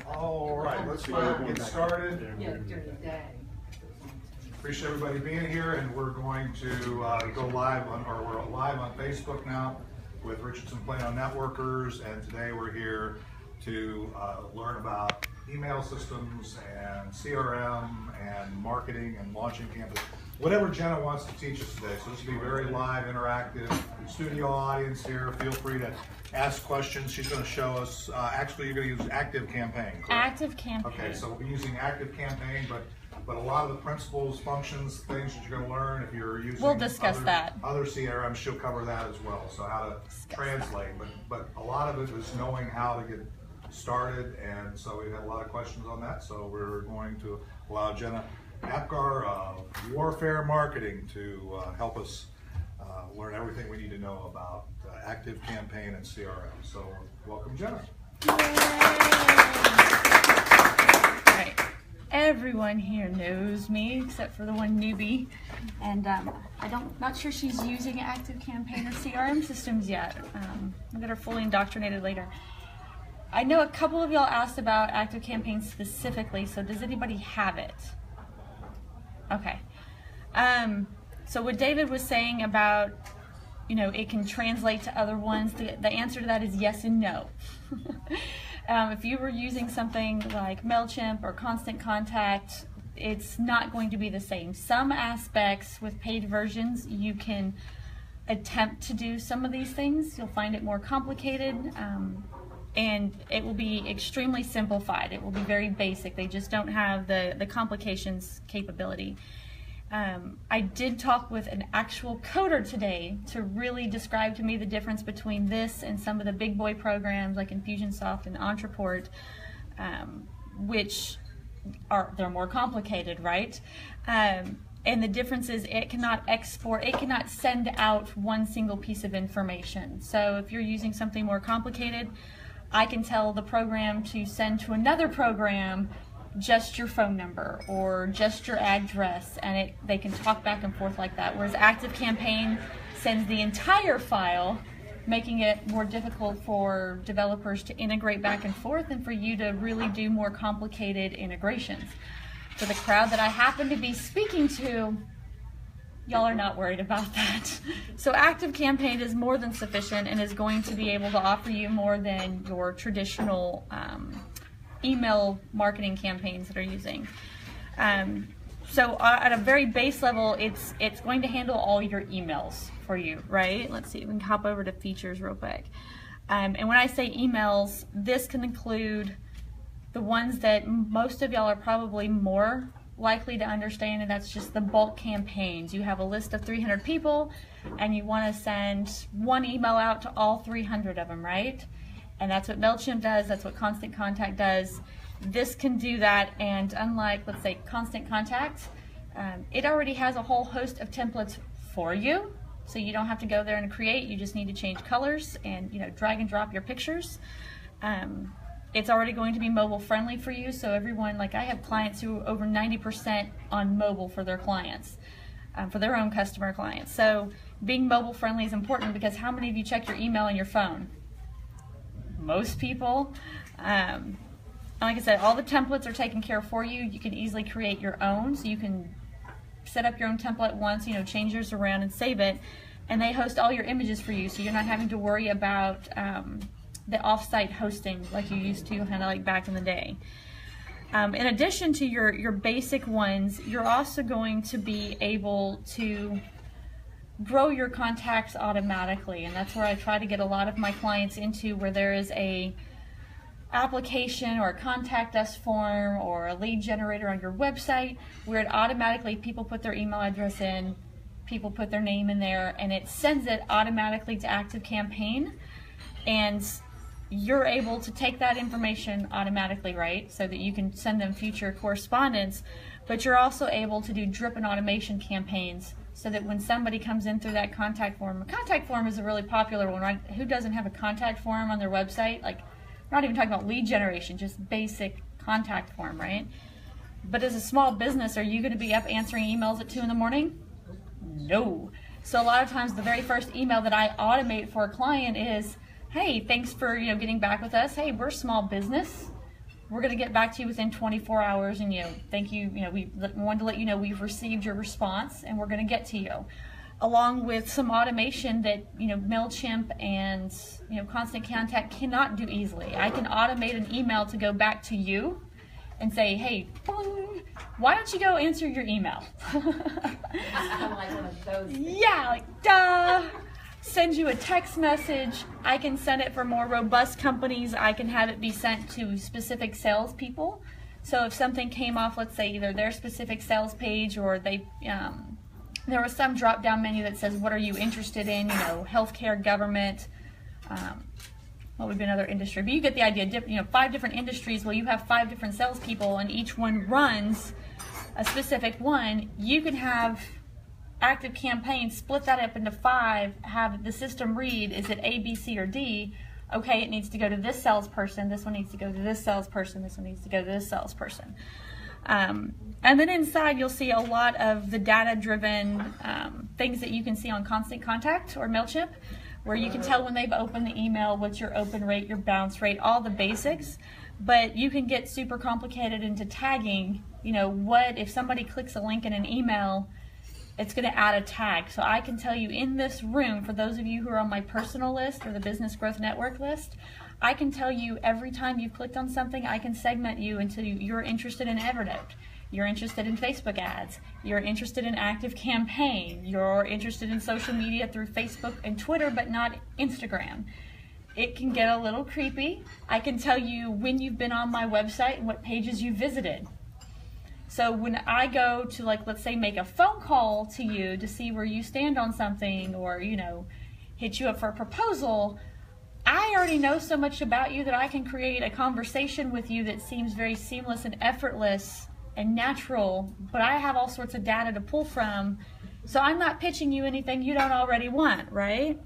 All right, let's go ahead and get started. Yeah, during the day. Appreciate everybody being here, and we're going to go live on, or we're live on Facebook now with Richardson Plano Networkers, and today we're here to learn about email systems and CRM and marketing and launching campaigns. Whatever Jena wants to teach us today. So this will be very live, interactive, studio audience here. Feel free to ask questions. She's going to show us, actually you're going to use ActiveCampaign, correct? ActiveCampaign. Okay, so we'll be using ActiveCampaign, but a lot of the principles, functions, things that you're going to learn if you're using we'll discuss other CRMs, she'll cover that as well. So how to translate, but a lot of it is knowing how to get started, and so we have a lot of questions on that. So we're going to allow Jena Apgar of Warfare Marketing to help us learn everything we need to know about ActiveCampaign and CRM. So welcome, Jena. Right. Everyone here knows me except for the one newbie, and not sure she's using ActiveCampaign or CRM systems yet. I'll get her fully indoctrinated later. I know a couple of y'all asked about ActiveCampaign specifically, so does anybody have it? Okay. So what David was saying about, it can translate to other ones, the answer to that is yes and no. If you were using something like MailChimp or Constant Contact, it's not going to be the same. Some aspects with paid versions, you can attempt to do some of these things. You'll find it more complicated, and it will be extremely simplified. It will be very basic. They just don't have the complications capability. I did talk with an actual coder today to really describe to me the difference between this and some of the big boy programs like Infusionsoft and Entreport, which they're more complicated, right? And the difference is it cannot export, it cannot send out one single piece of information. So if you're using something more complicated, I can tell the program to send to another program just your phone number or just your address, and they can talk back and forth like that. Whereas ActiveCampaign sends the entire file, making it more difficult for developers to integrate back and forth and for you to really do more complicated integrations. For the crowd that I happen to be speaking to, y'all are not worried about that. So ActiveCampaign is more than sufficient and is going to be able to offer you more than your traditional email marketing campaigns that are using. So at a very base level, it's going to handle all your emails for you, right? Let's see, we can hop over to features real quick. And when I say emails, this can include the ones that most of y'all are probably more likely to understand, and that's just the bulk campaigns. You have a list of 300 people and you want to send one email out to all 300 of them, right? And that's what MailChimp does, that's what Constant Contact does. This can do that, and unlike, let's say, Constant Contact, it already has a whole host of templates for you, so you don't have to go there and create. You just need to change colors and drag and drop your pictures. It's already going to be mobile friendly for you, so everyone, like I have clients who are over 90% on mobile for their clients, for their own customer clients. So being mobile friendly is important, because how many of you check your email on your phone? Most people. Like I said, all the templates are taken care of for you. You can easily create your own, so you can set up your own template once, change yours around and save it, and they host all your images for you, so you're not having to worry about the off-site hosting like you used to, kind of like back in the day. In addition to your basic ones, you're also going to be able to grow your contacts automatically, and that's where I try to get a lot of my clients into, where there is a application or a contact us form or a lead generator on your website where it automatically, people put their email address in, people put their name in there, and it sends it automatically to ActiveCampaign, and you're able to take that information automatically, right, so that you can send them future correspondence, but you're also able to do drip and automation campaigns, so that when somebody comes in through that contact form, a contact form is a really popular one, right? Who doesn't have a contact form on their website? Like, we're not even talking about lead generation, just basic contact form, right? But as a small business, are you going to be up answering emails at 2 in the morning? No. So a lot of times the very first email that I automate for a client is, hey, thanks for getting back with us. Hey, we're a small business. we're going to get back to you within 24 hours, and thank you, we wanted to let you know we've received your response, and we're going to get to you. Along with some automation that MailChimp and Constant Contact cannot do easily. I can automate an email to go back to you and say, hey, boing, why don't you go answer your email? It's kind of like one of those things. Yeah, like duh. Send you a text message. I can send it for more robust companies. I can have it be sent to specific salespeople. So if something came off, let's say either their specific sales page, or they there was some drop-down menu that says, what are you interested in? Healthcare, government, what would be another industry? But you get the idea. 5 different industries. Well, you have 5 different salespeople, and each one runs a specific one. You can have ActiveCampaign, split that up into 5, have the system read, is it A, B, C, or D? Okay, it needs to go to this salesperson, this one needs to go to this salesperson, this one needs to go to this salesperson. And then inside you'll see a lot of the data-driven things that you can see on Constant Contact or MailChimp, where you can tell when they've opened the email, what's your open rate, your bounce rate, all the basics. But you can get super complicated into tagging, what if somebody clicks a link in an email, it's going to add a tag. So I can tell you in this room, for those of you who are on my personal list or the Business Growth Network list, I can tell you every time you've clicked on something, I can segment you into you're interested in Evernote, you're interested in Facebook ads, you're interested in ActiveCampaign, you're interested in social media through Facebook and Twitter, but not Instagram. It can get a little creepy. I can tell you when you've been on my website and what pages you visited. So when I go to, let's say, make a phone call to you to see where you stand on something, or, hit you up for a proposal, I already know so much about you that I can create a conversation with you that seems very seamless and effortless and natural, but I have all sorts of data to pull from, so I'm not pitching you anything you don't already want, right?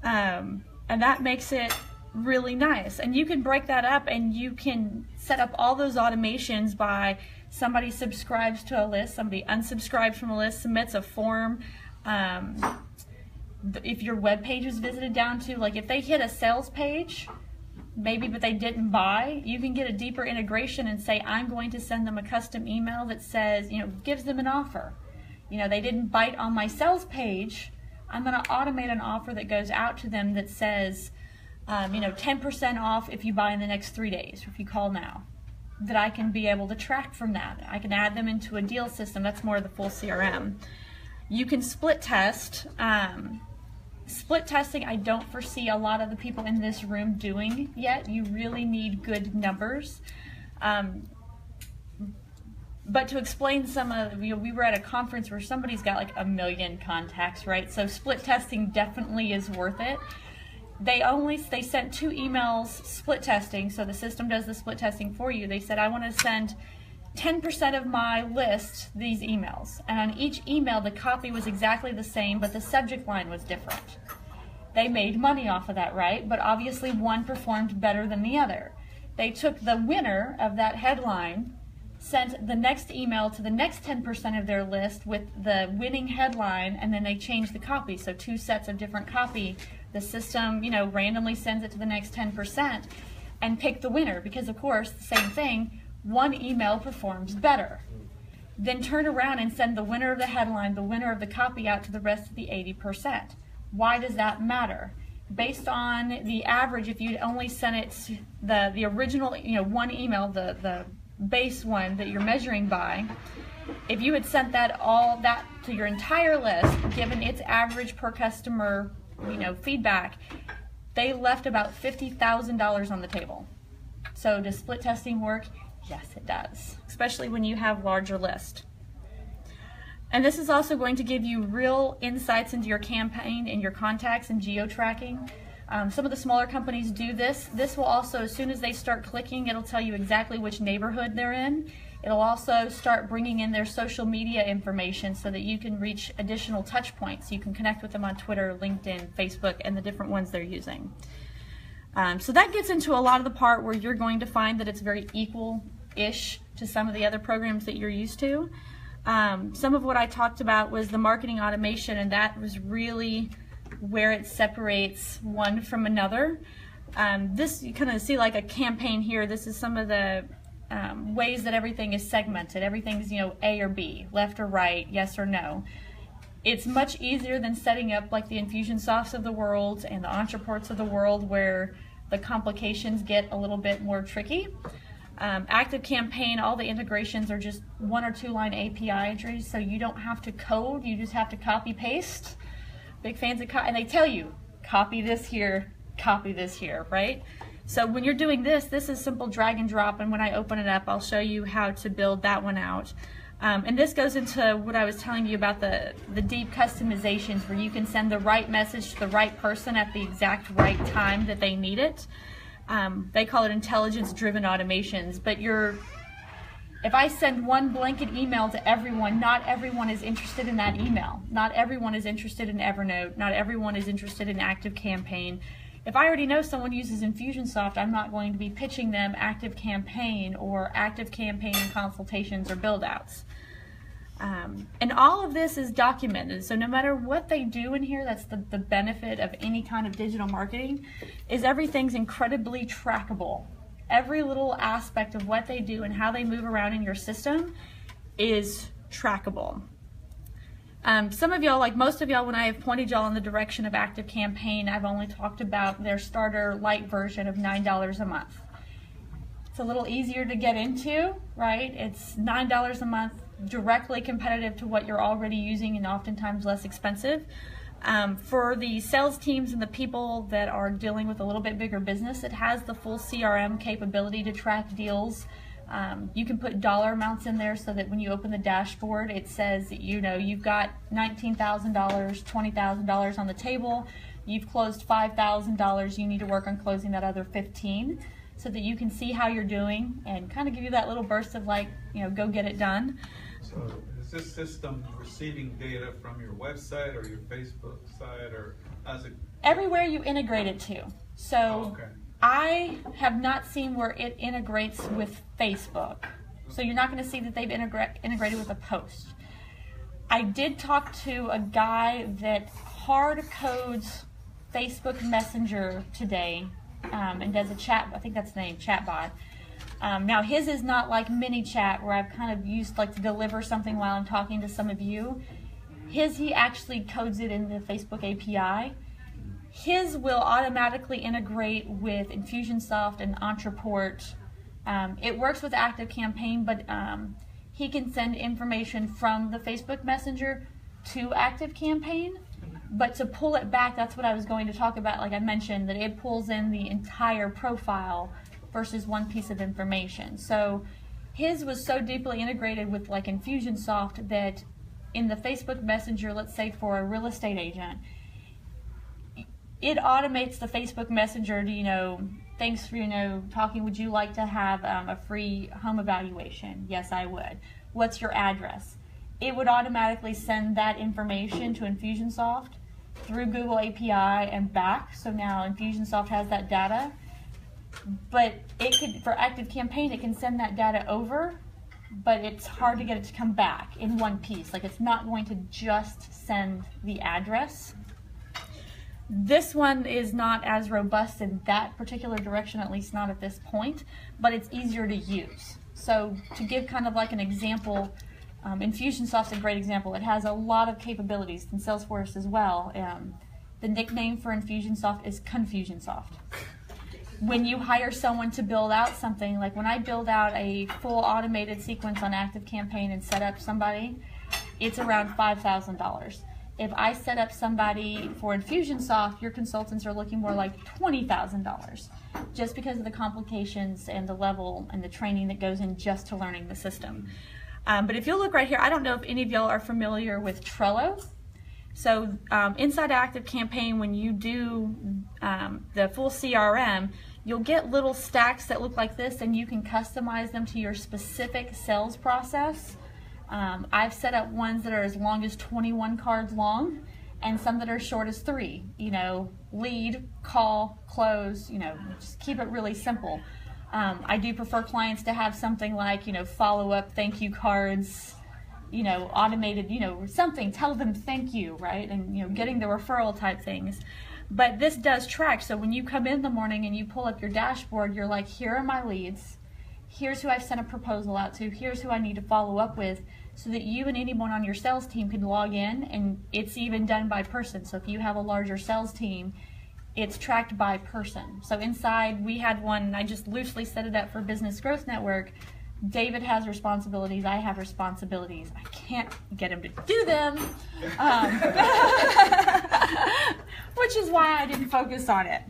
And that makes it really nice. And you can break that up, and you can set up all those automations by somebody subscribes to a list, somebody unsubscribes from a list, submits a form. If your web page is visited down to, if they hit a sales page, maybe, but they didn't buy, you can get a deeper integration and say, I'm going to send them a custom email that says, gives them an offer. They didn't bite on my sales page. I'm going to automate an offer that goes out to them that says, 10% off if you buy in the next 3 days, or if you call now. That I can be able to track from that. I can add them into a deal system. That's more of the full CRM. You can split test. Split testing, I don't foresee a lot of the people in this room doing yet. You really need good numbers. But to explain some of, we were at a conference where somebody's got 1 million contacts, right? So split testing definitely is worth it. They sent 2 emails split testing, so the system does the split testing for you. They said, I want to send 10% of my list these emails, and on each email the copy was exactly the same, but the subject line was different. They made money off of that, right? But obviously one performed better than the other. They took the winner of that headline, sent the next email to the next 10% of their list with the winning headline, and then they changed the copy, so 2 sets of different copy. The system, randomly sends it to the next 10% and pick the winner, because of course, the same thing, one email performs better. Then turn around and send the winner of the headline, the winner of the copy out to the rest of the 80%. Why does that matter? Based on the average, if you'd only sent it the original, one email, the base one that you're measuring by, if you had sent that to your entire list, given its average per customer feedback, they left about $50,000 on the table. So does split testing work? Yes, it does, especially when you have larger lists. And this is also going to give you real insights into your campaign and your contacts and geo-tracking. Some of the smaller companies do this. This will also, as soon as they start clicking, it'll tell you exactly which neighborhood they're in. It'll also start bringing in their social media information so that you can reach additional touch points. You can connect with them on Twitter, LinkedIn, Facebook, and the different ones they're using. So that gets into a lot of the part where you're going to find that it's very equal-ish to some of the other programs that you're used to. Some of what I talked about was the marketing automation, and that was really where it separates one from another. This, you kind of see like a campaign here. This is some of the ways that everything is segmented. Everything's, you know, A or B, left or right, yes or no. It's much easier than setting up like the Infusionsofts of the world and the Entreports of the world, where the complications get a little bit more tricky. ActiveCampaign, all the integrations are just 1 or 2 line API entries, so you don't have to code, you just have to copy paste. Big fans of and they tell you, copy this here, right? So when you're doing this, this is simple drag and drop, and when I open it up, I'll show you how to build that one out. And this goes into what I was telling you about the deep customizations, where you can send the right message to the right person at the exact right time that they need it. They call it intelligence-driven automations, but if I send one blanket email to everyone, not everyone is interested in that email. Not everyone is interested in Evernote. Not everyone is interested in ActiveCampaign. If I already know someone uses Infusionsoft, I'm not going to be pitching them ActiveCampaign or ActiveCampaign consultations or build-outs. And all of this is documented, so no matter what they do in here, that's the benefit of any kind of digital marketing, is everything's incredibly trackable. Every little aspect of what they do and how they move around in your system is trackable. Some of y'all, like most of y'all, when I have pointed y'all in the direction of ActiveCampaign, I've only talked about their starter light version of $9 a month. It's a little easier to get into, right? It's $9 a month, directly competitive to what you're already using and oftentimes less expensive. For the sales teams and the people that are dealing with a little bit bigger business, it has the full CRM capability to track deals. You can put dollar amounts in there so that when you open the dashboard, it says that, you know, you've got $19,000, $20,000 on the table, you've closed $5,000, you need to work on closing that other 15, so that you can see how you're doing and kind of give you that little burst of like, you know, go get it done. So is this system receiving data from your website or your Facebook site, or how's it? Everywhere you integrate it to. So Oh, okay. I have not seen where it integrates with Facebook. So you're not going to see that they've integrated with a post. I did talk to a guy that hard codes Facebook Messenger today and does a chat, I think that's the name, chatbot. Now his is not like mini chat where I've kind of used like to deliver something while I'm talking to some of you. He actually codes it in the Facebook API. His will automatically integrate with Infusionsoft and Entreport. It works with ActiveCampaign, but he can send information from the Facebook Messenger to ActiveCampaign. But to pull it back, that's what I was going to talk about. Like I mentioned, that it pulls in the entire profile versus one piece of information. So his was so deeply integrated with like Infusionsoft that in the Facebook Messenger, let's say for a real estate agent, it automates the Facebook Messenger to, you know, thanks for, you know, talking, would you like to have a free home evaluation? Yes, I would. What's your address? It would automatically send that information to Infusionsoft through Google API and back. So now Infusionsoft has that data. But it could, for ActiveCampaign, it can send that data over, but it's hard to get it to come back in one piece. Like it's not going to just send the address. This one is not as robust in that particular direction, at least not at this point, but it's easier to use. So to give kind of like an example, Infusionsoft's a great example. It has a lot of capabilities, and Salesforce as well. The nickname for Infusionsoft is Confusionsoft. When you hire someone to build out something, like when I build out a full automated sequence on ActiveCampaign and set up somebody, it's around $5,000. If I set up somebody for Infusionsoft, your consultants are looking more like $20,000, just because of the complications and the level and the training that goes in just to learning the system. But if you'll look right here, I don't know if any of y'all are familiar with Trello. So inside ActiveCampaign, when you do the full CRM, you'll get little stacks that look like this, and you can customize them to your specific sales process. I've set up ones that are as long as 21 cards long, and some that are short as 3. You know, lead, call, close. You know, just keep it really simple. I do prefer clients to have something like, you know, follow-up thank you cards, you know, automated, you know, something, tell them thank you, right? And, you know, getting the referral type things. But this does track. So when you come in the morning and you pull up your dashboard, you're like, here are my leads. Here's who I've sent a proposal out to. Here's who I need to follow up with, so that you and anyone on your sales team can log in, and it's even done by person. So if you have a larger sales team, it's tracked by person. So inside, we had one, and I just loosely set it up for Business Growth Network. David has responsibilities, I have responsibilities. I can't get him to do them, which is why I didn't focus on it.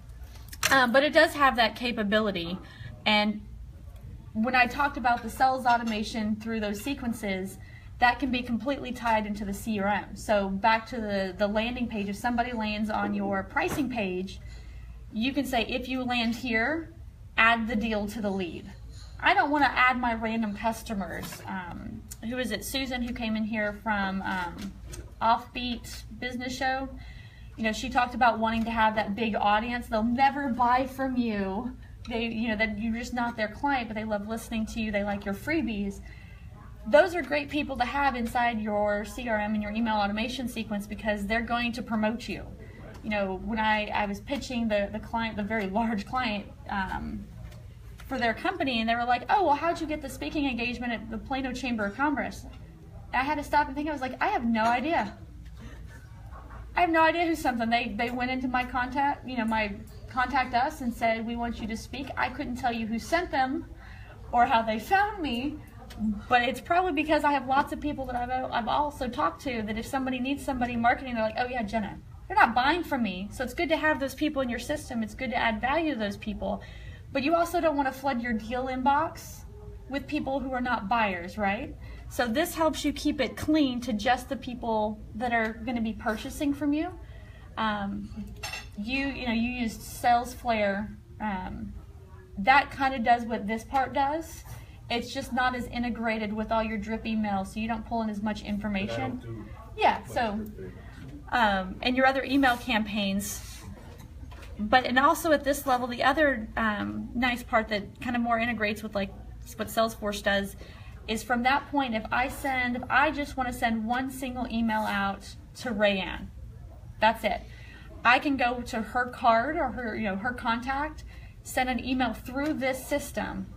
But it does have that capability. And when I talked about the sales automation through those sequences, that can be completely tied into the CRM. So back to the landing page, if somebody lands on your pricing page, you can say, if you land here, add the deal to the lead. I don't want to add my random customers. Who is it? Susan, who came in here from Offbeat Business Show. You know, she talked about wanting to have that big audience. They'll never buy from you. That you're just not their client, but they love listening to you. They like your freebies. Those are great people to have inside your CRM and your email automation sequence, because they're going to promote you. You know, when I was pitching the client, the very large client, for their company, and they were like, oh, well, how'd you get the speaking engagement at the Plano Chamber of Commerce? I had to stop and think. I was like, I have no idea. I have no idea who's something. They went into my contact, my contact us and said, we want you to speak. I couldn't tell you who sent them or how they found me, but it's probably because I have lots of people that I've also talked to, that if somebody needs somebody marketing, they're like, oh yeah, Jena. They're not buying from me. So it's good to have those people in your system. It's good to add value to those people. But you also don't want to flood your deal inbox with people who are not buyers, right? So this helps you keep it clean to just the people that are going to be purchasing from you. You used SalesFlare. That kind of does what this part does. It's just not as integrated with all your drip emails, so you don't pull in as much information. Yeah, so and your other email campaigns. And also at this level, the other nice part that kind of more integrates with like what Salesforce does is, from that point, if I just want to send one single email out to Rayanne, that's it. I can go to her card or her contact, send an email through this system,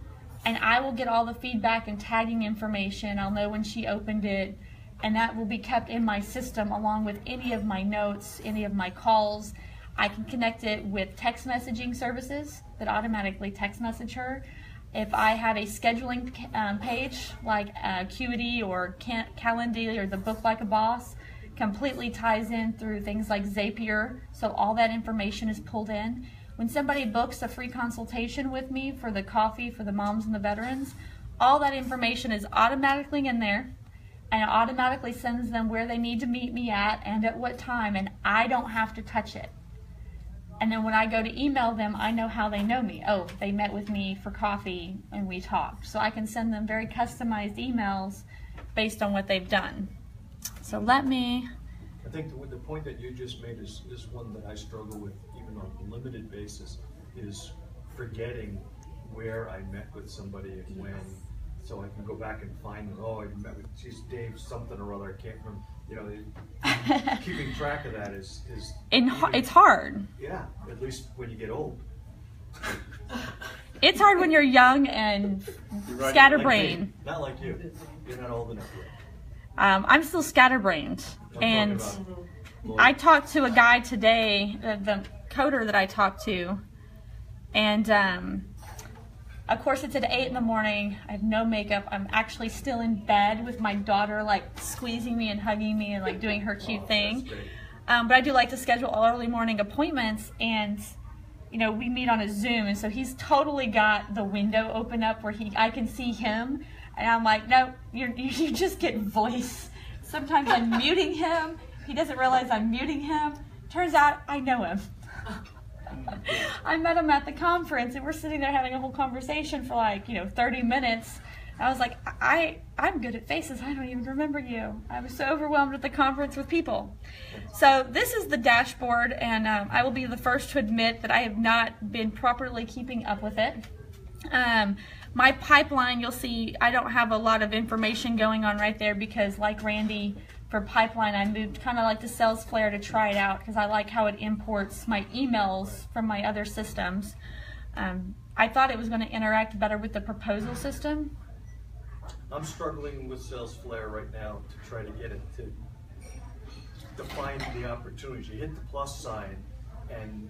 and I will get all the feedback and tagging information. I'll know when she opened it, and that will be kept in my system along with any of my notes, any of my calls. I can connect it with text messaging services that automatically text message her. If I have a scheduling page like Acuity or Calendly or the Book Like a Boss, completely ties in through things like Zapier, so all that information is pulled in. When somebody books a free consultation with me for the coffee for the moms and the veterans, all that information is automatically in there, and it automatically sends them where they need to meet me at and at what time, and I don't have to touch it. And then when I go to email them, I know how they know me. Oh, they met with me for coffee and we talked. So I can send them very customized emails based on what they've done. So I think the point that you just made is one that I struggle with even on a limited basis, is forgetting where I met with somebody and when, so I can go back and find them. Oh, I met with Dave something or other. I can't remember. Keeping track of that is it's hard. Yeah, at least when you get old. It's hard when you're young and Right, scatterbrained. Like not like you. You're not old enough yet. I'm still scatterbrained, and I talked to a guy today, the coder that I talked to, and of course it's at 8 in the morning. I have no makeup. I'm actually still in bed with my daughter like squeezing me and hugging me and like doing her cute thing. But I do like to schedule early morning appointments, and we meet on a Zoom, and so he's totally got the window open up where I can see him, and I'm like, no, you just get voice. Sometimes I'm muting him. He doesn't realize I'm muting him. Turns out I know him. I met him at the conference, and we're sitting there having a whole conversation for 30 minutes. I was like, I'm good at faces. I don't even remember you. I was so overwhelmed at the conference with people. So this is the dashboard, and I will be the first to admit that I have not been properly keeping up with it. My pipeline, you'll see I don't have a lot of information going on right there because, like Randy, for pipeline, I moved kind of like to SalesFlare to try it out because I like how it imports my emails from my other systems. I thought it was going to interact better with the proposal system. I'm struggling with SalesFlare right now to try to get it to define the opportunities. You hit the plus sign, and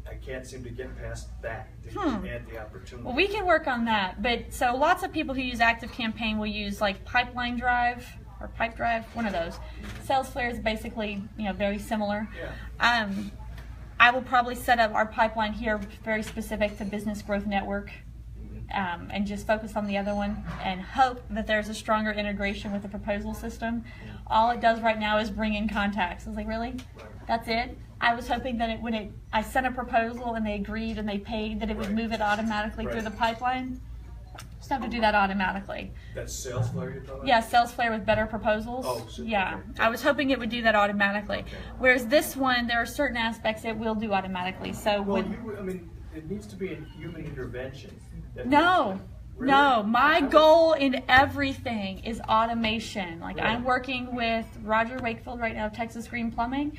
I can't seem to get past that to add the opportunity. Well, we can work on that. But so lots of people who use ActiveCampaign will use like Pipeline Drive or Pipe Drive, one of those. SalesFlare is basically, very similar. Yeah. I will probably set up our pipeline here very specific to Business Growth Network, and just focus on the other one and hope that there's a stronger integration with the proposal system. All it does right now is bring in contacts. I was like, really? That's it? I was hoping that I sent a proposal and they agreed and they paid, that it would move it automatically through the pipeline. Just have to do that automatically. That's SalesFlare you're talking about? Yeah, SalesFlare with better proposals. Oh, so, yeah. okay. I was hoping it would do that automatically. Okay. Whereas this one, there are certain aspects it will do automatically. So Well, it needs to be a human intervention. No. Really? No, my goal in everything is automation. Like I'm working with Roger Wakefield right now of Texas Green Plumbing.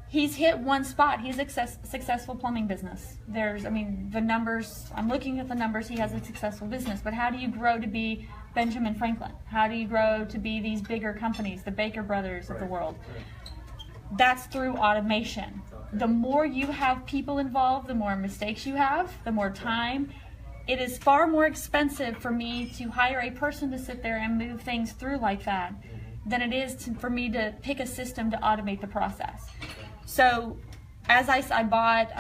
He's hit one spot. He's a successful plumbing business. The numbers, I'm looking at the numbers, he has a successful business. But how do you grow to be Benjamin Franklin? How do you grow to be these bigger companies, the Baker Brothers of the world? That's through automation. The more you have people involved, the more mistakes you have, the more time. It is far more expensive for me to hire a person to sit there and move things through like that than it is for me to pick a system to automate the process. So as I bought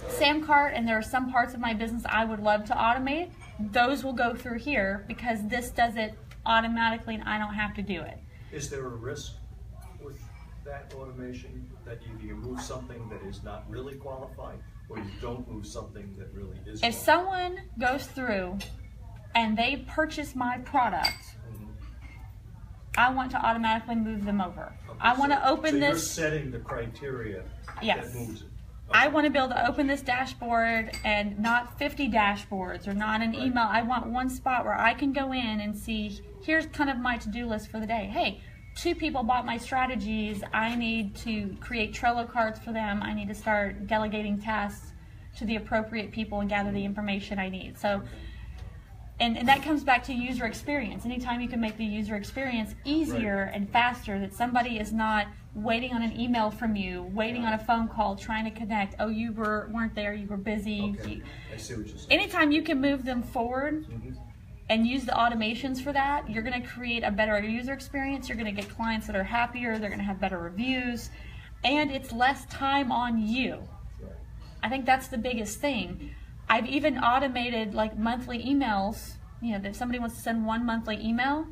Samcart, and there are some parts of my business I would love to automate. Those will go through here because this does it automatically and I don't have to do it. Is there a risk with that automation that either you move something that is not really qualified or you don't move something that really is If qualified? someone goes through and they purchase my product, I want to automatically move them over. Okay, I want to open so this. You're setting the criteria Yes. that moves it. I want to be able to open this dashboard and not 50 dashboards or not an email. I want one spot where I can go in and see, here's kind of my to-do list for the day. Hey, 2 people bought my strategies. I need to create Trello cards for them. I need to start delegating tasks to the appropriate people and gather the information I need. So, and that comes back to user experience. Anytime you can make the user experience easier and faster, that somebody is not waiting on an email from you, waiting on a phone call, trying to connect. Oh, you weren't there, you were busy. Okay. I see what you're saying. Anytime you can move them forward and use the automations for that, you're going to create a better user experience. You're going to get clients that are happier. They're going to have better reviews. And it's less time on you. Right. I think that's the biggest thing. I've even automated like monthly emails, that if somebody wants to send one monthly email,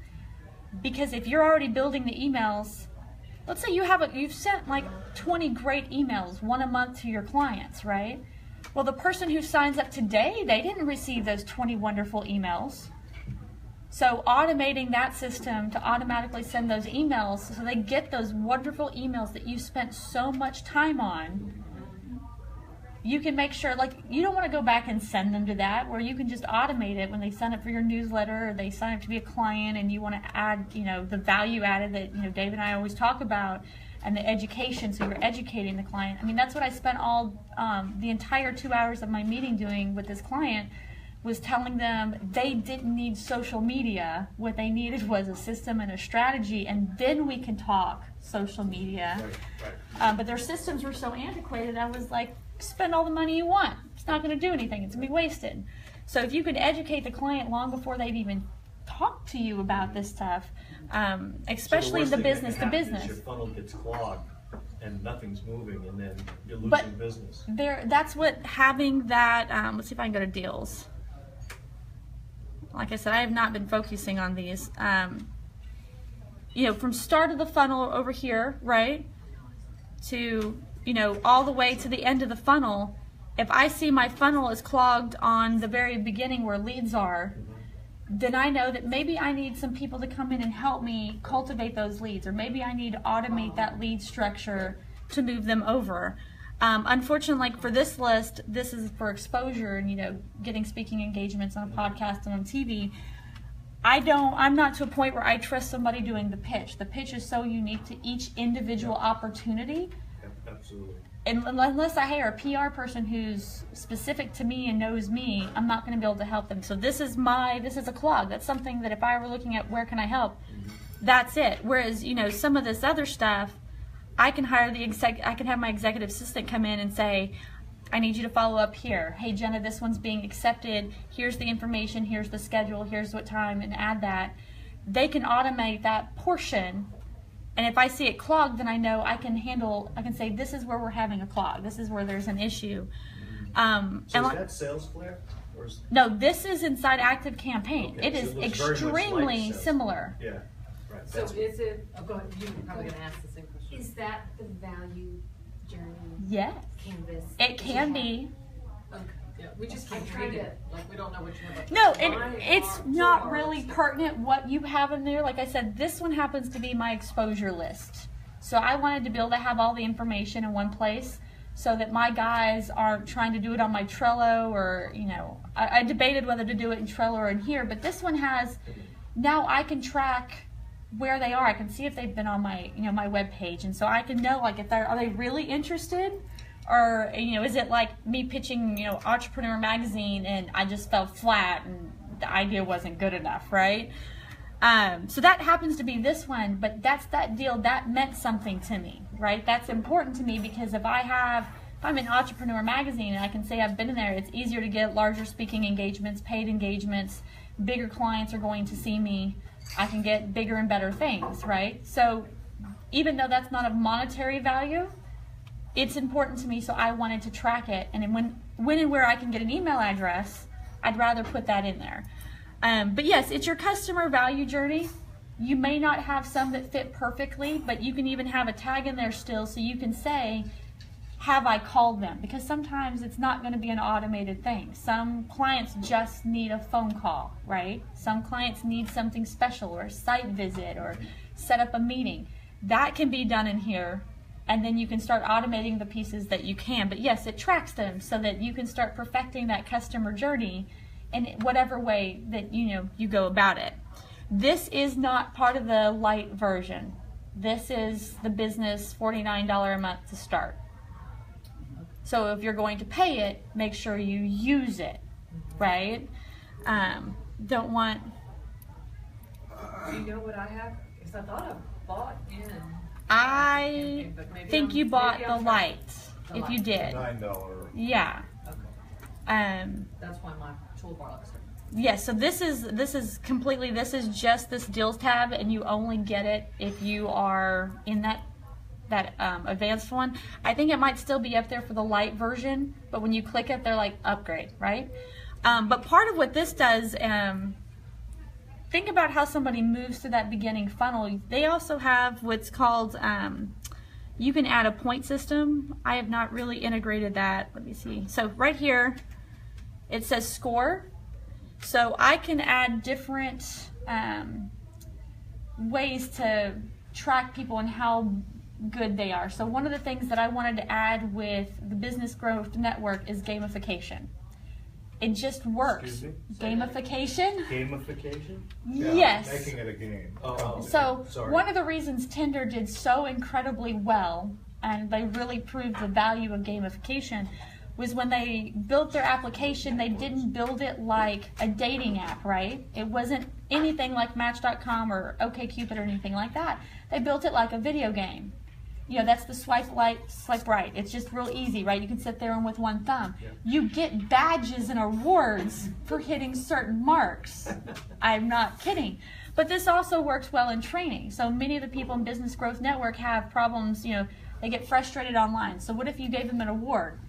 because if you're already building the emails, let's say you've sent like 20 great emails, one a month to your clients, right? Well, the person who signs up today, they didn't receive those 20 wonderful emails. So automating that system to automatically send those emails so they get those wonderful emails that you spent so much time on, you can make sure, like, you don't want to go back and send them to that, where you can just automate it when they sign up for your newsletter or they sign up to be a client and you want to add, the value added that, Dave and I always talk about, and the education, so you're educating the client. I mean, that's what I spent the entire 2 hours of my meeting doing with this client, was telling them they didn't need social media. What they needed was a system and a strategy, and then we can talk social media. Right. But their systems were so antiquated, I was like, spend all the money you want. It's not going to do anything. It's going to be wasted. So if you can educate the client long before they've even talked to you about this stuff, especially in the business to business. Your funnel gets clogged and nothing's moving, and then you're losing business. That's what having that. Let's see if I can go to deals. Like I said, I have not been focusing on these. From start of the funnel over here, right, to all the way to the end of the funnel. If I see my funnel is clogged on the very beginning where leads are, then I know that maybe I need some people to come in and help me cultivate those leads, or maybe I need to automate that lead structure to move them over. Unfortunately, like for this list, this is for exposure and getting speaking engagements on a podcast and on TV. I'm not to a point where I trust somebody doing the pitch. The pitch is so unique to each individual opportunity. Absolutely. And unless I hire a PR person who's specific to me and knows me, I'm not going to be able to help them. So this is a clog. That's something that if I were looking at where can I help, that's it. Whereas, some of this other stuff, I can hire I can have my executive assistant come in and say, I need you to follow up here. Hey, Jenna, this one's being accepted. Here's the information. Here's the schedule. Here's what time, and add that. They can automate that portion. And if I see it clogged, then I know I can say, this is where we're having a clog. This is where there's an issue. So is that Salesforce? No, this is inside ActiveCampaign. Okay, It is so it looks very much extremely like Salesforce. similar. Yeah, right. So is it, oh, go ahead, you're probably gonna ask the same question. Is that the value journey Yes. canvas? It can be. Okay, yeah, we just I'm can't trying read to- it, like, we don't know what you're about. No, Mine it's are not toolbars. really pertinent what you have in there. Like I said, this one happens to be my exposure list. So I wanted to be able to have all the information in one place so that my guys aren't trying to do it on my Trello or, I debated whether to do it in Trello or in here, but this one has, now I can track where they are. I can see if they've been on my, my web page. And so I can know, like, are they really interested? Or, is it like me pitching, Entrepreneur Magazine and I just fell flat and the idea wasn't good enough, right? So that happens to be this one, but that's that deal. That meant something to me, right? That's important to me because if I'm in Entrepreneur Magazine and I can say I've been in there, it's easier to get larger speaking engagements, paid engagements, bigger clients are going to see me. I can get bigger and better things, right? So even though that's not of monetary value, it's important to me, so I wanted to track it. And then when and where I can get an email address, I'd rather put that in there. But yes, it's your customer value journey. You may not have some that fit perfectly, but you can even have a tag in there still so you can say, have I called them? Because sometimes it's not going to be an automated thing. Some clients just need a phone call, right? Some clients need something special or a site visit or set up a meeting. That can be done in here, and then you can start automating the pieces that you can. But yes, it tracks them so that you can start perfecting that customer journey in whatever way that you go about it. This is not part of the light version. This is the business $49 a month to start. So if you're going to pay it, make sure you use it, right? Don't want... Do you know what I have? Because I thought I bought in. I But maybe think I'm- you bought maybe the I'm light, The if light. you did. $9. Yeah. Okay, that's why my toolbar looks different. Yes, so this is completely, this is just this deals tab, and you only get it if you are in that advanced one. I think it might still be up there for the light version, but when you click it, they're like upgrade, right? But part of what this does, think about how somebody moves through that beginning funnel. They also have what's called, you can add a point system. I have not really integrated that. Let me see. So right here, it says score. So I can add different ways to track people and how good they are. So one of the things that I wanted to add with the Business Growth Network is gamification. It just works. Excuse me? Gamification? Gamification? Yeah, Yes. Making it a game. Oh, So sorry. one of the reasons Tinder did so incredibly well, and they really proved the value of gamification, was when they built their application, they didn't build it like a dating app, right? It wasn't anything like Match.com or OkCupid or anything like that. They built it like a video game. That's the swipe left, swipe right. It's just real easy, right? You can sit there and with one thumb. Yeah. You get badges and awards for hitting certain marks. I'm not kidding. But this also works well in training. So many of the people in Business Growth Network have problems, they get frustrated online. So what if you gave them an award?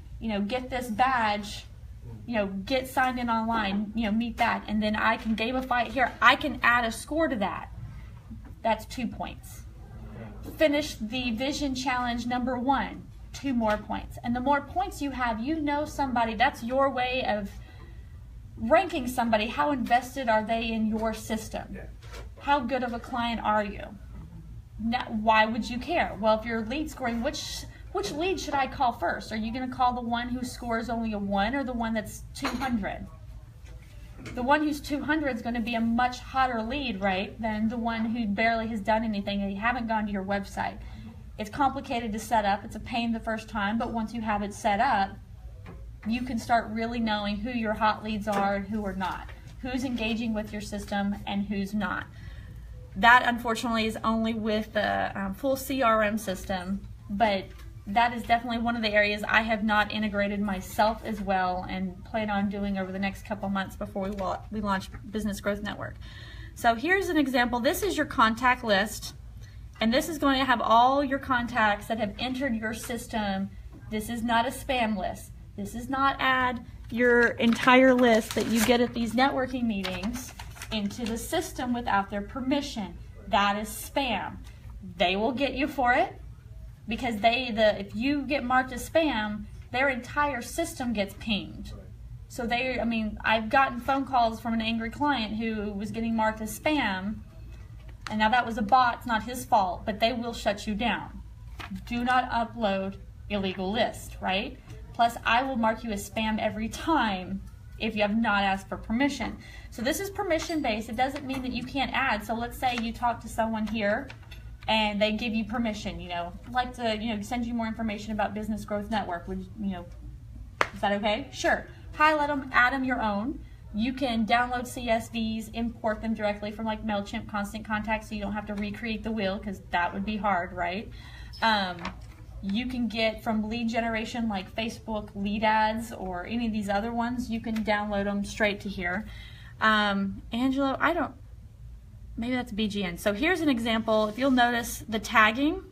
Get this badge, get signed in online, meet that, and then I can gamify it here. I can add a score to that. That's 2 points. Finish the vision challenge number 1, 2 more points. And the more points you have, somebody, that's your way of ranking somebody. How invested are they in your system? Yeah. How good of a client are you? Now, why would you care? Well, if you're lead scoring, which lead should I call first? Are you going to call the one who scores only a 1 or the one that's 200? The one who's 200 is going to be a much hotter lead, right, than the one who barely has done anything and you haven't gone to your website. It's complicated to set up. It's a pain the first time, but once you have it set up, you can start really knowing who your hot leads are and who are not, who's engaging with your system and who's not. That, unfortunately, is only with the full CRM system, but that is definitely one of the areas I have not integrated myself as well and plan on doing over the next couple months before we launch Business Growth Network. So here's an example. This is your contact list, and this is going to have all your contacts that have entered your system. This is not a spam list. This is not add your entire list that you get at these networking meetings into the system without their permission. That is spam. They will get you for it because if you get marked as spam, their entire system gets pinged. So I've gotten phone calls from an angry client who was getting marked as spam, and now that was a bot, it's not his fault, but they will shut you down. Do not upload illegal list, right? Plus, I will mark you as spam every time if you have not asked for permission. So this is permission-based. It doesn't mean that you can't add. So let's say you talk to someone here and they give you permission, I'd like to, send you more information about Business Growth Network. Would, is that okay? Sure. Highlight them, add them your own. You can download CSVs, import them directly from like MailChimp, Constant Contact, so you don't have to recreate the wheel because that would be hard, right? You can get from lead generation like Facebook lead ads or any of these other ones, you can download them straight to here. Angelo, maybe that's BGN. So here's an example. If you'll notice the tagging.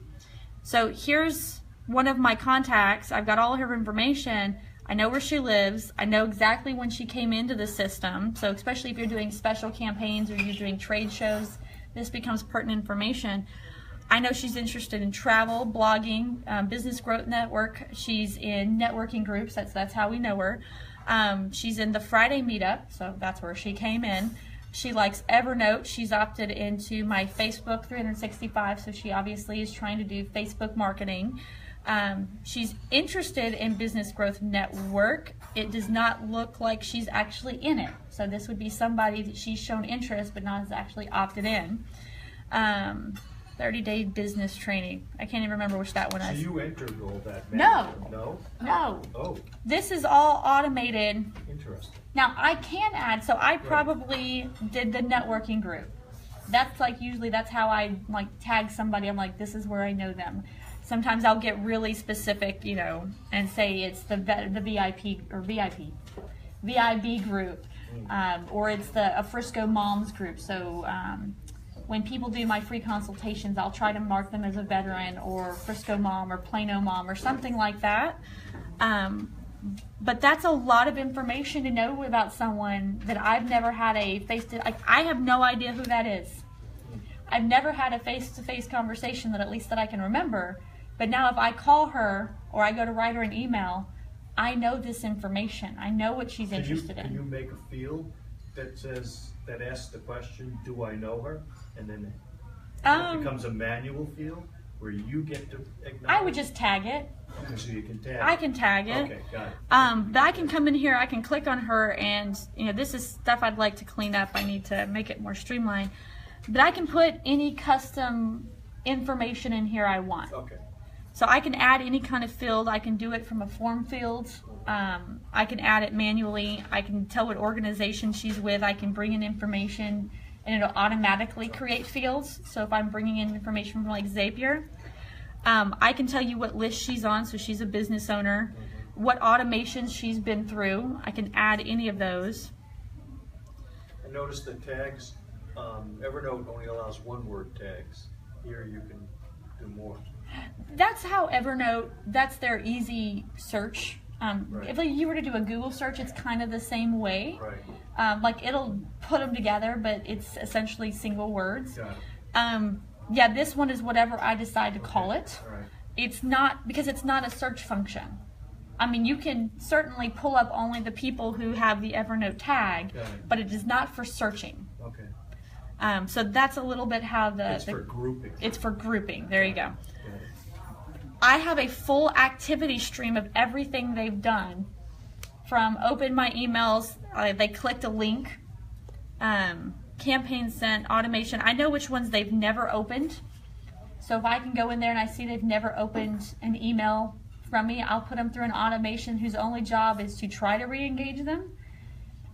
So here's one of my contacts. I've got all her information. I know where she lives. I know exactly when she came into the system. So especially if you're doing special campaigns or you're doing trade shows, this becomes pertinent information. I know she's interested in travel, blogging, Business Growth Network. She's in networking groups. That's how we know her. She's in the Friday meetup, so that's where she came in. She likes Evernote. She's opted into my Facebook 365, so she obviously is trying to do Facebook marketing. She's interested in Business Growth Network. It does not look like she's actually in it. So this would be somebody that she's shown interest but not has actually opted in. 30-day business training. I can't even remember which that one is. So you entered all that? No. No? No. Oh, This is all automated. interesting. Now I can add, so I probably did the networking group. That's like usually that's how I like tag somebody. I'm like, this is where I know them. Sometimes I'll get really specific, and say it's the VIP or VIB group, or it's a Frisco Moms group. So when people do my free consultations, I'll try to mark them as a veteran or Frisco Mom or Plano Mom or something like that. But that's a lot of information to know about someone that I've never had a I have no idea who that is. I've never had a face-to-face conversation that I can remember. But now if I call her or I go to write her an email, I know this information. I know what she's interested in. Can you make a field that asks the question, do I know her? And then it becomes a manual field where you get to acknowledge. I would just tag it. Okay, so you can tag. I can tag it. Okay, got it. But I can come in here, I can click on her, and this is stuff I'd like to clean up. I need to make it more streamlined. But I can put any custom information in here I want. Okay. So I can add any kind of field. I can do it from a form field. I can add it manually. I can tell what organization she's with. I can bring in information, and it'll automatically create fields. So if I'm bringing in information from like Zapier, I can tell you what list she's on. So she's a business owner. What automations she's been through. I can add any of those. I noticed the tags, Evernote only allows one-word tags. Here you can do more. That's how Evernote, that's their easy search. Right. If you were to do a Google search, it's kind of the same way. Right. Like it'll put them together, but it's essentially single words. Got it. Yeah, this one is whatever I decide to call it. All right. It's not, because it's not a search function. I mean, you can certainly pull up only the people who have the Evernote tag, Got it. but it is not for searching. Okay. So that's a little bit how It's for grouping. It's for grouping. There you go. Got it. I have a full activity stream of everything they've done, from open my emails, they clicked a link. Campaign sent, automation. I know which ones they've never opened. So if I can go in there and I see they've never opened an email from me, I'll put them through an automation whose only job is to try to re-engage them.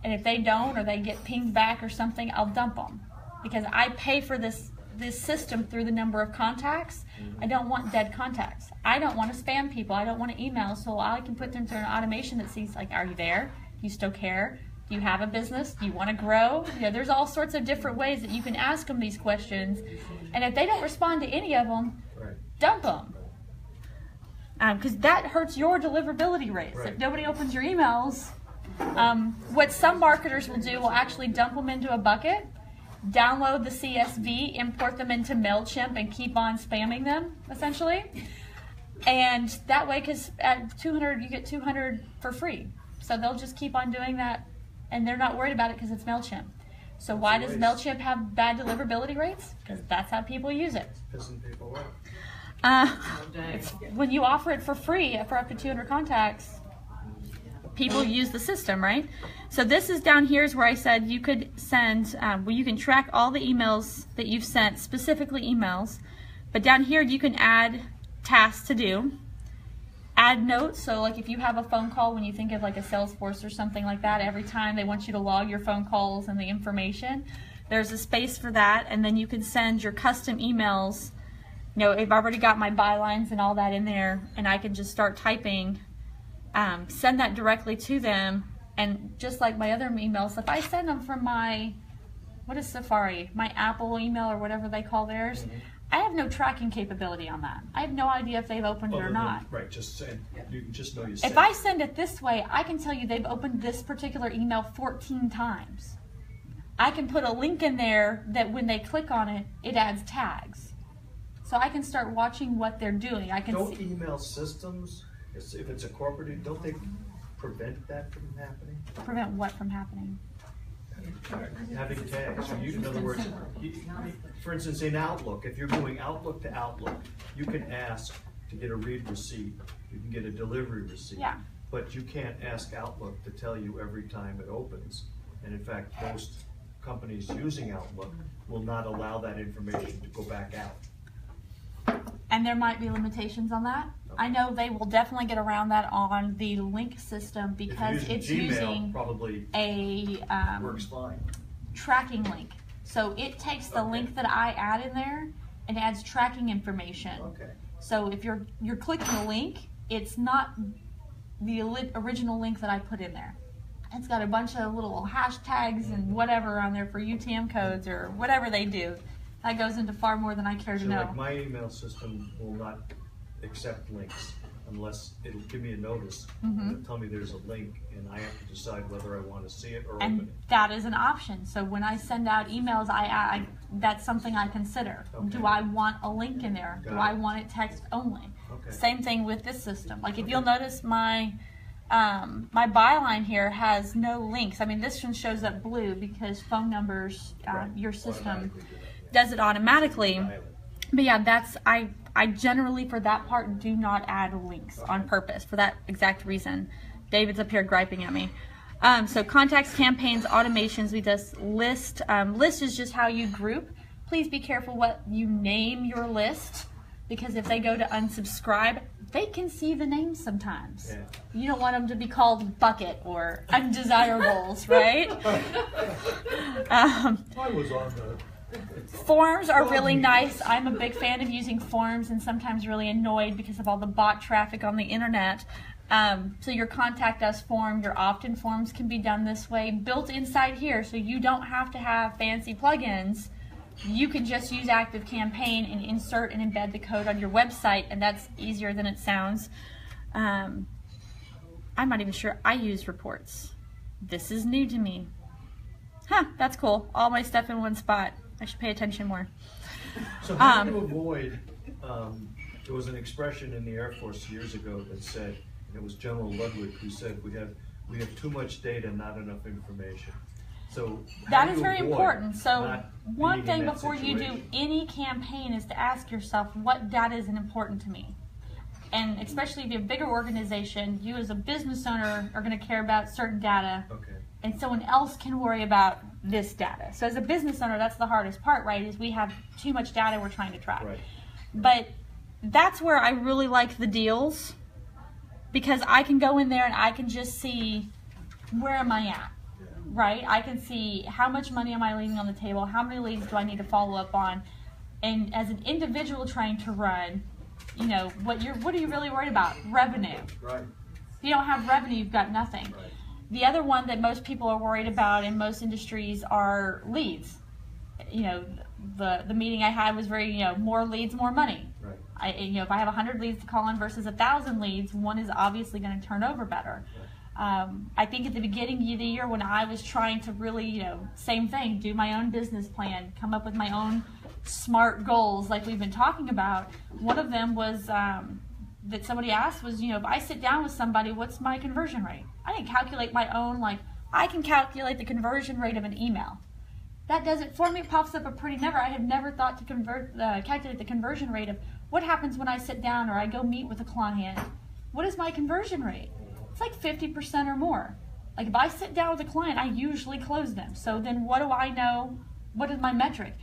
And if they don't, or they get pinged back or something, I'll dump them. Because I pay for this system through the number of contacts. I don't want dead contacts. I don't want to spam people. I don't want to email. So I can put them through an automation that sees, like, are you there? Do you still care? Do you have a business? Do you want to grow? You know, there's all sorts of different ways that you can ask them these questions. And if they don't respond to any of them, dump them. Because that hurts your deliverability rates. If nobody opens your emails, what some marketers will do will actually dump them into a bucket, download the CSV, import them into MailChimp, and keep on spamming them, essentially. And that way, because at 200, you get 200 for free. So they'll just keep on doing that, and they're not worried about it because it's MailChimp. So why does MailChimp have bad deliverability rates? Because that's how people use it. Pissing people off. When you offer it for free for up to 200 contacts, people use the system, right? So this is down here is where I said you could send, well, you can track all the emails that you've sent, specifically emails. But down here you can add tasks to do. Add notes, so like if you have a phone call, when you think of like a Salesforce or something like that, every time they want you to log your phone calls and the information, there's a space for that, and then you can send your custom emails. You know, I've already got my bylines and all that in there, and I can just start typing, send that directly to them, and just like my other emails, if I send them from my, what is Safari, my Apple email or whatever they call theirs, I have no tracking capability on that. I have no idea if they've opened it or not. Right, just send. You just know you sent. If I send it this way, I can tell you they've opened this particular email 14 times. I can put a link in there that when they click on it, it adds tags. So I can start watching what they're doing. I can Don't see. email systems, if it's a corporate, don't they prevent that from happening? Prevent what from happening? Having tags. So in other words, for instance, in Outlook, if you're going Outlook to Outlook, you can ask to get a read receipt. You can get a delivery receipt. Yeah. But you can't ask Outlook to tell you every time it opens. And in fact, most companies using Outlook will not allow that information to go back out. And there might be limitations on that. I know they will definitely get around that on the link system because it's Gmail, using probably a works fine. tracking link. So it takes the link that I add in there and adds tracking information. Okay. So if you're clicking a link, it's not the original link that I put in there. It's got a bunch of little hashtags and whatever on there for UTM codes or whatever they do. That goes into far more than I care to So know. like my email system will not accept links unless it'll give me a notice and tell me there's a link, and I have to decide whether I want to see it or open And it. that is an option. So when I send out emails, I that's something I consider. Okay. Do I want a link in there? Got Do I it. want it text only? Okay. Same thing with this system. Like if you'll notice my my byline here has no links. I mean, this one shows up blue because phone numbers, Right. your system Automatically do that, yeah. does it automatically. Dial it. But yeah, that's I generally for that part do not add links on purpose for that exact reason. David's up here griping at me. So contacts, campaigns, automations, we just list. List is just how you group. Please be careful what you name your list, because if they go to unsubscribe, they can see the names sometimes. Yeah. You don't want them to be called bucket or undesirables, right? I was on the. Forms are really nice. I'm a big fan of using forms and sometimes really annoyed because of all the bot traffic on the internet. So your contact us form, your opt-in forms can be done this way, built inside here, so you don't have to have fancy plugins. You can just use ActiveCampaign and insert and embed the code on your website, and that's easier than it sounds. I'm not even sure I use reports. This is new to me. Huh, that's cool. All my stuff in one spot. I should pay attention more. So how to avoid, there was an expression in the Air Force years ago that said, and it was General Ludwig who said, we have too much data, not enough information. So That is very important. So one being in thing that before you do situation? any campaign is to ask yourself, what data is important to me? And especially if you have a bigger organization, you as a business owner are going to care about certain data. Okay. and someone else can worry about this data. So as a business owner, that's the hardest part, right, is we have too much data we're trying to track. Right. But that's where I really like the deals, because I can go in there and I can just see where am I at, right? I can see how much money am I leaving on the table, how many leads do I need to follow up on, and as an individual trying to run, you know, what are you really worried about? Revenue. Right. If you don't have revenue, you've got nothing. Right. The other one that most people are worried about in most industries are leads. You know, the meeting I had was very, you know, more leads, more money. Right. If I have 100 leads to call on versus 1,000 leads, one is obviously going to turn over better. I think at the beginning of the year when I was trying to really, you know, same thing, do my own business plan, come up with my own SMART goals like we've been talking about, one of them was that somebody asked was, you know, if I sit down with somebody, what's my conversion rate? I didn't calculate my own, like, I can calculate the conversion rate of an email. That does it for me. It pops up a pretty number. I have never thought to calculate the conversion rate of what happens when I sit down or I go meet with a client. What is my conversion rate? It's like 50% or more. Like if I sit down with a client, I usually close them. So then what do I know? What is my metric?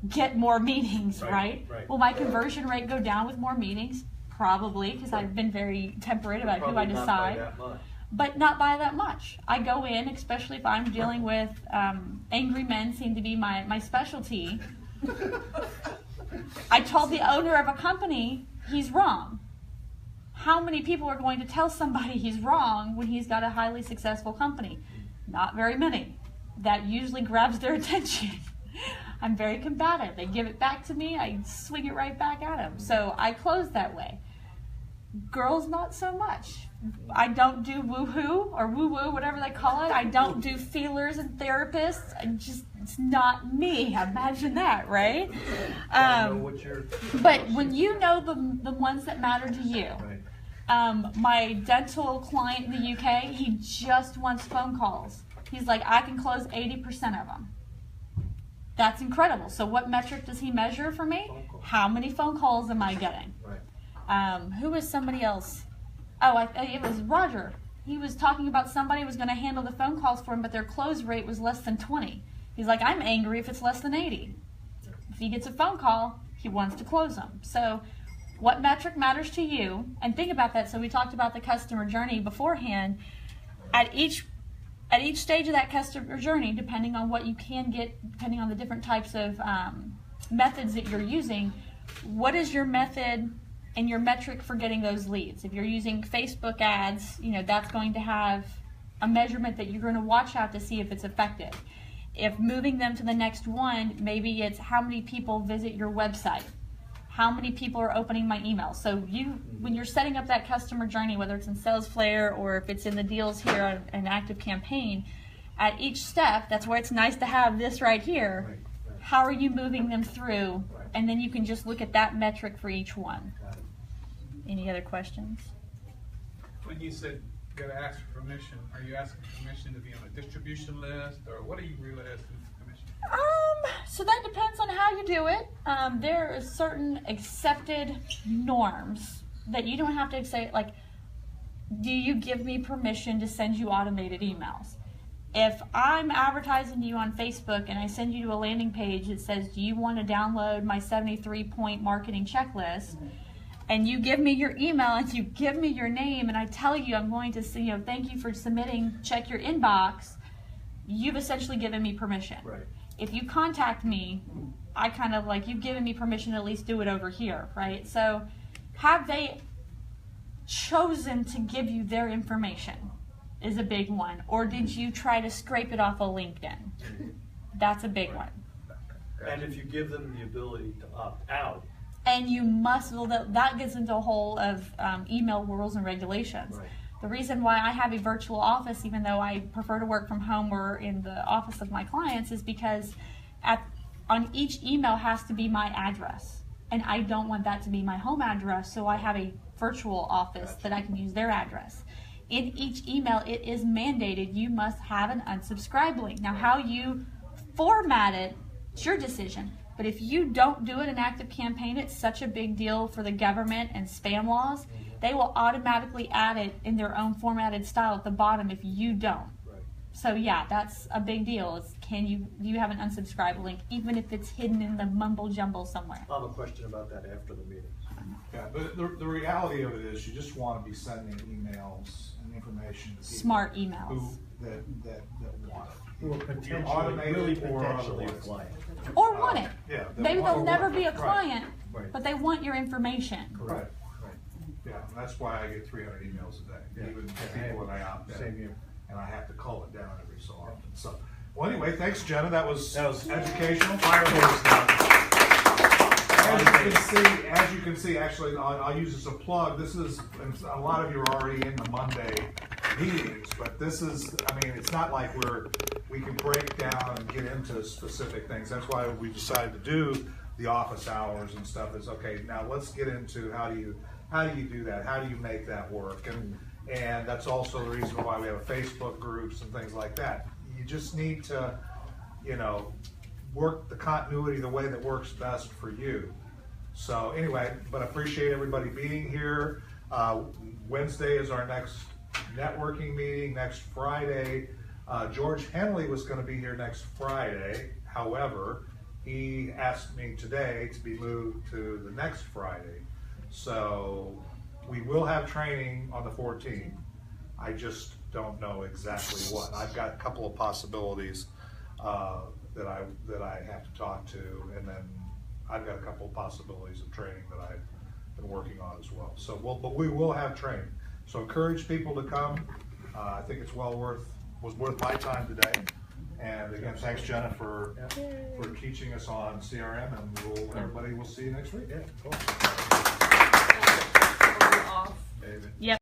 Get more meetings, right? Will my conversion rate go down with more meetings? Probably, because I've been very temperate about who I decide. Not by that much. But not by that much. I go in, especially if I'm dealing with angry men, seem to be my specialty. I told the owner of a company he's wrong. How many people are going to tell somebody he's wrong when he's got a highly successful company? Not very many. That usually grabs their attention. I'm very combative. They give it back to me, I swing it right back at them. So I close that way. Girls, not so much. I don't do woo-hoo or woo-woo, whatever they call it. I don't do feelers and therapists. It's not me. Imagine that, right? But when you know the ones that matter to you, my dental client in the UK, he just wants phone calls. He's like, I can close 80% of them. That's incredible. So what metric does he measure for me? How many phone calls am I getting? Who was somebody else? Oh, it was Roger. He was talking about somebody who was going to handle the phone calls for him, but their close rate was less than 20. He's like, I'm angry if it's less than 80. If he gets a phone call, he wants to close them. So what metric matters to you? And think about that. So we talked about the customer journey beforehand. At each stage of that customer journey, depending on what you can get, depending on the different types of methods that you're using, what is your method and your metric for getting those leads? If you're using Facebook ads, you know, that's going to have a measurement that you're going to watch out to see if it's effective. If moving them to the next one, maybe it's how many people visit your website, how many people are opening my email. So when you're setting up that customer journey, whether it's in SalesFlare or if it's in the deals here on ActiveCampaign, at each step, that's where it's nice to have this right here. How are you moving them through? And then you can just look at that metric for each one. Any other questions? When you said you gotta ask for permission, are you asking permission to be on a distribution list, or what are you really asking for permission? So that depends on how you do it. There are certain accepted norms that you don't have to say, like, do you give me permission to send you automated emails? If I'm advertising to you on Facebook and I send you to a landing page that says, do you want to download my 73-point marketing checklist? And you give me your email and you give me your name and I tell you I'm going to, you know, thank you for submitting, check your inbox, you've essentially given me permission. If you contact me, I kind of like, you've given me permission to at least do it over here, right? So have they chosen to give you their information is a big one. Or did you try to scrape it off of LinkedIn? That's a big one. And if you give them the ability to opt out, and you must, well, that gets into a whole of email rules and regulations. The reason why I have a virtual office, even though I prefer to work from home or in the office of my clients, is because on each email has to be my address. And I don't want that to be my home address, so I have a virtual office that I can use their address. In each email, it is mandated you must have an unsubscribe link. Now, how you format it, it's your decision. But if you don't do it in ActiveCampaign, it's such a big deal for the government and spam laws. They will automatically add it in their own formatted style at the bottom if you don't. So yeah, that's a big deal. Is do you have an unsubscribe link, even if it's hidden in the mumble jumble somewhere? I'll have a question about that after the meeting. Yeah, but the reality of it is you just want to be sending emails and information to people Smart emails. who that want it. Who will You're potentially, automated really or potentially a otherwise. client. Or want it. Yeah. They'll never be a Right. client, Right. but they want your information. Right. Right. Yeah, and that's why I get 300 emails a day, Yeah. even Yeah. people that I opt in. Same here. And I have to cull it down every so often. So, well, anyway, thanks, Jenna. That was educational. As you can see, actually, I'll use this as a plug. This is, a lot of you are already in the Monday meetings, but this is, I mean, it's not like we can break down and get into specific things. That's why we decided to do the office hours and stuff. Is okay. Now let's get into how do you do that? How do you make that work? And that's also the reason why we have Facebook groups and things like that. You just need to, work the continuity the way that works best for you. So anyway, but I appreciate everybody being here. Wednesday is our next networking meeting, next Friday. George Henley was going to be here next Friday. However, he asked me today to be moved to the next Friday. So we will have training on the 14th. I just don't know exactly what. I've got a couple of possibilities that I have to talk to, and then I've got a couple of possibilities of training that I've been working on as well. So, but we will have training. So encourage people to come. I think it's was worth my time today. And again, thanks, Jenna, for teaching us on CRM, and everybody will see you next week. Yeah, cool. Off. Yep.